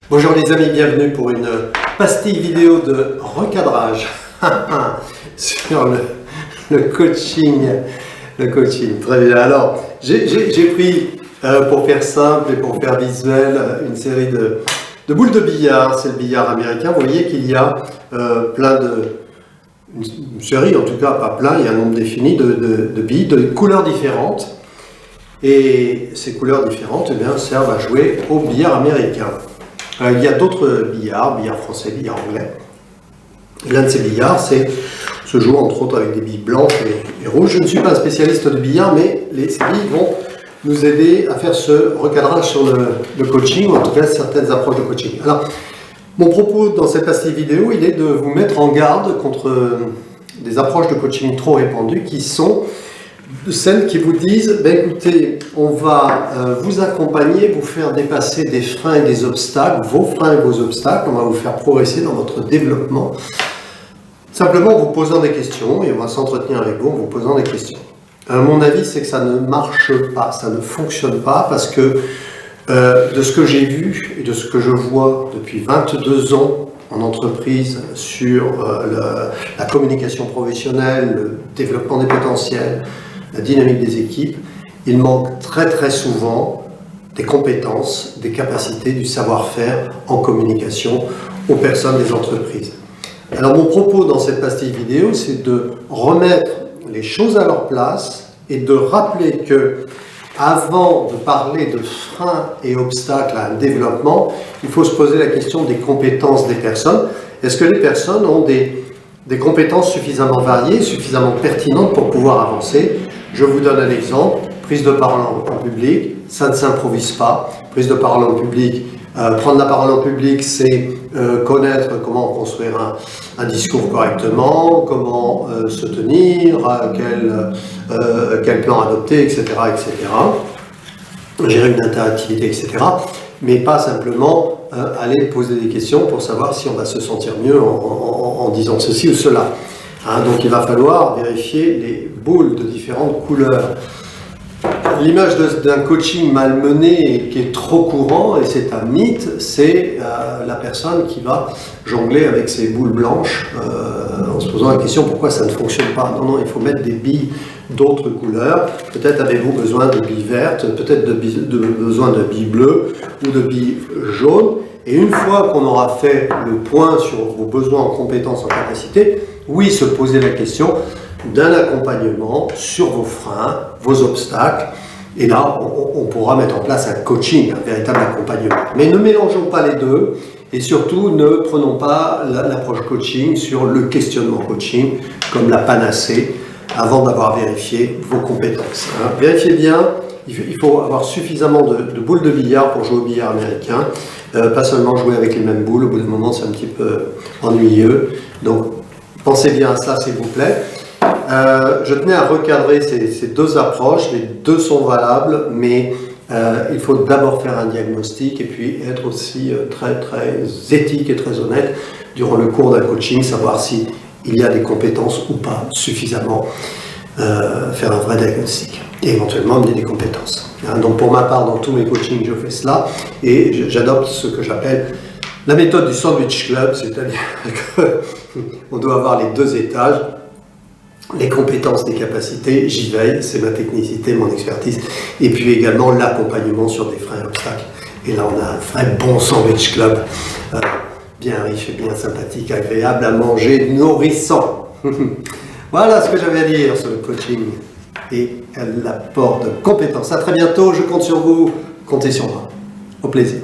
Bonjour les amis, bienvenue pour une pastille vidéo de recadrage sur le coaching. Le coaching, très bien. Alors, j'ai pris, pour faire simple et pour faire visuel, une série de boules de billard. C'est le billard américain. Vous voyez qu'il y a une série, en tout cas pas plein, il y a un nombre défini de billes de couleurs différentes. Et ces couleurs différentes servent à jouer au billard américain. Il y a d'autres billards, billard français, billard anglais. Et l'un de ces billards, se joue entre autres avec des billes blanches et rouges. Je ne suis pas un spécialiste de billard, mais ces billes vont nous aider à faire ce recadrage sur le coaching, ou en tout cas certaines approches de coaching. Alors, mon propos dans cette pastille vidéo, il est de vous mettre en garde contre des approches de coaching trop répandues qui sont celles qui vous disent, écoutez, on va vous accompagner, vous faire dépasser des freins et des obstacles, vos freins et vos obstacles, on va vous faire progresser dans votre développement, simplement en vous posant des questions, et on va s'entretenir avec vous en vous posant des questions. Mon avis, c'est que ça ne marche pas, ça ne fonctionne pas, parce que de ce que j'ai vu et de ce que je vois depuis 22 ans en entreprise sur la communication professionnelle, le développement des potentiels, la dynamique des équipes, il manque très souvent des compétences, des capacités, du savoir-faire en communication aux personnes des entreprises. Alors mon propos dans cette pastille vidéo, c'est de remettre les choses à leur place et de rappeler que avant de parler de freins et obstacles à un développement, il faut se poser la question des compétences des personnes. Est-ce que les personnes ont des compétences suffisamment variées, suffisamment pertinentes pour pouvoir avancer? Je vous donne un exemple, prise de parole en public, ça ne s'improvise pas. Prise de parole en public, prendre la parole en public, c'est connaître comment construire un discours correctement, comment se tenir, quel plan adopter, etc., gérer une interactivité, etc., mais pas simplement aller poser des questions pour savoir si on va se sentir mieux en disant ceci ou cela. Donc il va falloir vérifier les boules de différentes couleurs. L'image d'un coaching malmené et qui est trop courant, et c'est un mythe, c'est la personne qui va jongler avec ses boules blanches en se posant la question pourquoi ça ne fonctionne pas. Non, il faut mettre des billes d'autres couleurs. Peut-être avez-vous besoin de billes vertes, peut-être besoin de billes bleues ou de billes jaunes. Et une fois qu'on aura fait le point sur vos besoins en compétences, en capacité, oui, se poser la question d'un accompagnement sur vos freins, vos obstacles. Et là, on pourra mettre en place un coaching, un véritable accompagnement. Mais ne mélangeons pas les deux et surtout ne prenons pas l'approche coaching sur le questionnement coaching comme la panacée avant d'avoir vérifié vos compétences. Vérifiez bien, il faut avoir suffisamment de boules de billard pour jouer au billard américain, pas seulement jouer avec les mêmes boules, au bout d'un moment c'est un petit peu ennuyeux. Donc pensez bien à ça s'il vous plaît. Je tenais à recadrer ces deux approches, les deux sont valables, mais il faut d'abord faire un diagnostic et puis être aussi très éthique et très honnête durant le cours d'un coaching, savoir si il y a des compétences ou pas suffisamment, faire un vrai diagnostic et éventuellement amener des compétences. Donc pour ma part, dans tous mes coachings, je fais cela et j'adopte ce que j'appelle la méthode du sandwich club, c'est-à-dire qu'on doit avoir les deux étages. Les compétences, les capacités, j'y veille, c'est ma technicité, mon expertise, et puis également l'accompagnement sur des freins et obstacles. Et là, on a un vrai bon sandwich club, bien riche et bien sympathique, agréable à manger, nourrissant. Voilà ce que j'avais à dire sur le coaching et l'apport de compétences. À très bientôt, je compte sur vous, comptez sur moi. Au plaisir.